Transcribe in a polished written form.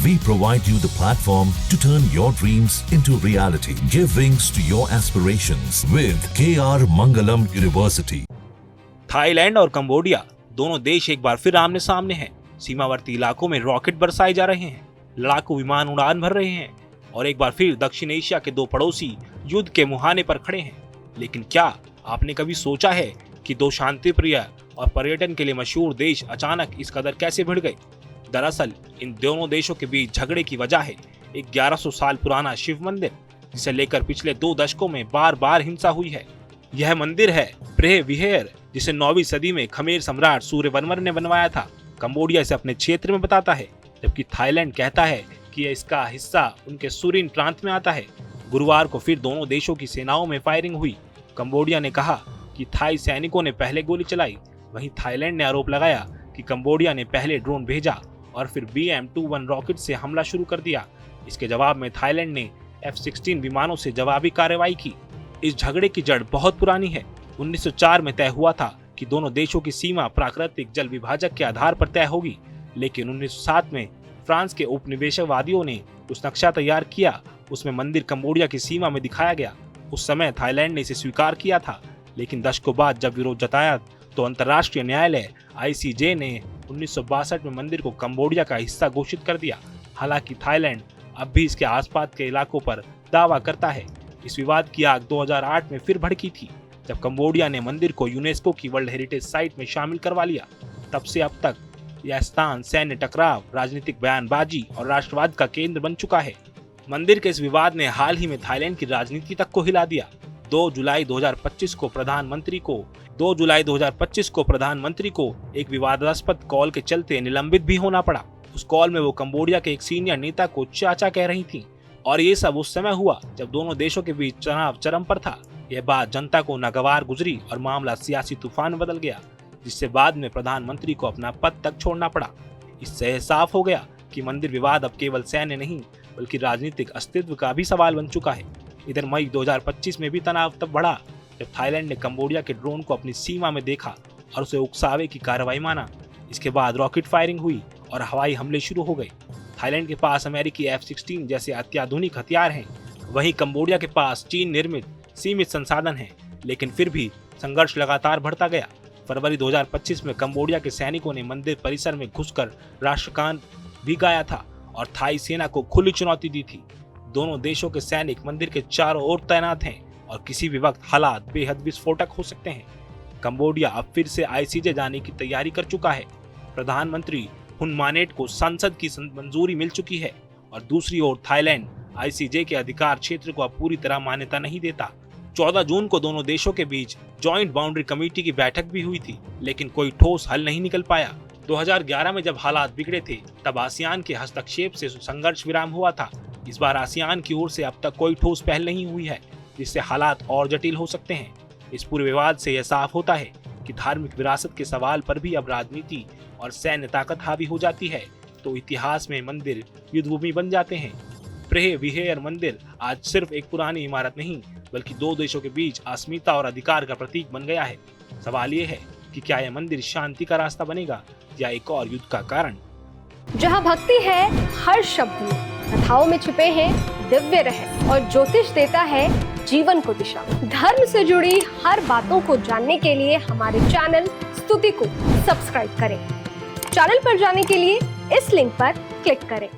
We provide you the platform to turn your dreams into reality. Give wings to your aspirations with KR Mangalam University. Thailand और Cambodia दोनों देश एक बार फिर आमने सामने हैं। सीमावर्ती इलाकों में रॉकेट बरसाए जा रहे हैं, लड़ाकू विमान उड़ान भर रहे हैं और एक बार फिर दक्षिण एशिया के दो पड़ोसी युद्ध के मुहाने पर खड़े हैं। लेकिन क्या आपने कभी सोचा है कि दो शांतिप्रिय और पर्यटन के लिए मशहूर देश अचानक इस कदर कैसे भिड़ गए? दरअसल इन दोनों देशों के बीच झगड़े की वजह है एक 1100 साल पुराना शिव मंदिर, जिसे लेकर पिछले 2 दशकों में बार बार हिंसा हुई है। यह मंदिर है प्रेह विहेर, जिसे 9वीं सदी में खमेर सम्राट सूर्यवर्मन ने बनवाया था। कंबोडिया इसे अपने क्षेत्र में बताता है, जबकि थाईलैंड कहता है कि इसका हिस्सा उनके सुरिन प्रांत में आता है। गुरुवार को फिर दोनों देशों की सेनाओं में फायरिंग हुई। कंबोडिया ने कहा कि थाई सैनिकों ने पहले गोली चलाई, वहीं थाईलैंड ने आरोप लगाया कि कंबोडिया ने पहले ड्रोन भेजा और फिर BM-21 रॉकेट से हमला शुरू कर दिया। इसके जवाब में थाईलैंड ने F-16 विमानों से जवाबी कार्रवाई की। इस झगड़े की जड़ बहुत पुरानी है। 1904 में तय हुआ था कि दोनों देशों की सीमा प्राकृतिक जल विभाजक के आधार पर तय होगी, लेकिन 1907 में फ्रांस के उपनिवेशवादियों ने उस नक्शा तैयार किया। उसमें मंदिर कंबोडिया की सीमा में दिखाया गया। उस समय थाईलैंड ने इसे स्वीकार किया था, लेकिन दशकों बाद जब विरोध जताया तो अंतर्राष्ट्रीय न्यायालय ICJ ने 1962 में मंदिर को कंबोडिया का हिस्सा घोषित कर दिया। हालांकि थाईलैंड अब भी इसके आसपास के इलाकों पर दावा करता है। इस विवाद की आग 2008 में फिर भड़की थी, जब कंबोडिया ने मंदिर को यूनेस्को की वर्ल्ड हेरिटेज साइट में शामिल करवा लिया। तब से अब तक यह स्थान सैन्य टकराव, राजनीतिक बयानबाजी और राष्ट्रवाद का केंद्र बन चुका है। मंदिर के इस विवाद ने हाल ही में थाईलैंड की राजनीति तक को हिला दिया। 2 जुलाई 2025 को प्रधानमंत्री को एक विवादास्पद कॉल के चलते निलंबित भी होना पड़ा। उस कॉल में वो कंबोडिया के एक सीनियर नेता को चाचा कह रही थी और ये सब उस समय हुआ जब दोनों देशों के बीच तनाव चरम पर था। यह बात जनता को नागवार गुजरी और मामला सियासी तूफान में बदल गया, जिससे बाद में प्रधानमंत्री को अपना पद तक छोड़ना पड़ा। इससे यह साफ हो गया कि मंदिर विवाद अब केवल सैन्य नहीं बल्कि राजनीतिक अस्तित्व का भी सवाल बन चुका है। इधर मई 2025 में भी तनाव तब बढ़ा जब थाईलैंड ने कंबोडिया के ड्रोन को अपनी सीमा में देखा और उसे उकसावे की कार्रवाई माना। इसके बाद रॉकेट फायरिंग हुई और हवाई हमले शुरू हो गए। थाईलैंड के पास अमेरिकी F-16 जैसे अत्याधुनिक हथियार हैं, वहीं कंबोडिया के पास चीन निर्मित सीमित संसाधन हैं, लेकिन फिर भी संघर्ष लगातार बढ़ता गया। फरवरी 2025 में कंबोडिया के सैनिकों ने मंदिर परिसर में घुसकर राष्ट्रगान भी गाया था और थाई सेना को खुली चुनौती दी थी। दोनों देशों के सैनिक मंदिर के चारों ओर तैनात हैं और किसी भी वक्त हालात बेहद विस्फोटक हो सकते हैं। कंबोडिया अब फिर से ICJ जाने की तैयारी कर चुका है। प्रधानमंत्री हुन मानेट को संसद की मंजूरी मिल चुकी है और दूसरी ओर थाईलैंड ICJ के अधिकार क्षेत्र को अब पूरी तरह मान्यता नहीं देता। 14 जून को दोनों देशों के बीच जॉइंट बाउंड्री कमेटी की बैठक भी हुई थी, लेकिन कोई ठोस हल नहीं निकल पाया। 2011 में जब हालात बिगड़े थे तब आसियान के हस्तक्षेप से संघर्ष विराम हुआ था। इस बार आसियान की ओर से अब तक कोई ठोस पहल नहीं हुई है, जिससे हालात और जटिल हो सकते हैं। इस पूरे विवाद से यह साफ होता है कि धार्मिक विरासत के सवाल पर भी अब राजनीति और सैन्य ताकत हावी हो जाती है तो इतिहास में मंदिर युद्धभूमि बन जाते हैं। प्रेह विहेर मंदिर आज सिर्फ एक पुरानी इमारत नहीं बल्कि दो देशों के बीच अस्मिता और अधिकार का प्रतीक बन गया है। सवाल ये है कि क्या यह मंदिर शांति का रास्ता बनेगा या एक और युद्ध का कारण? जहाँ भक्ति है हर शब्द में, कथाओं में छुपे हैं दिव्य रहस्य और ज्योतिष देता है जीवन को दिशा। धर्म से जुड़ी हर बातों को जानने के लिए हमारे चैनल स्तुति को सब्सक्राइब करें। चैनल पर जाने के लिए इस लिंक पर क्लिक करें।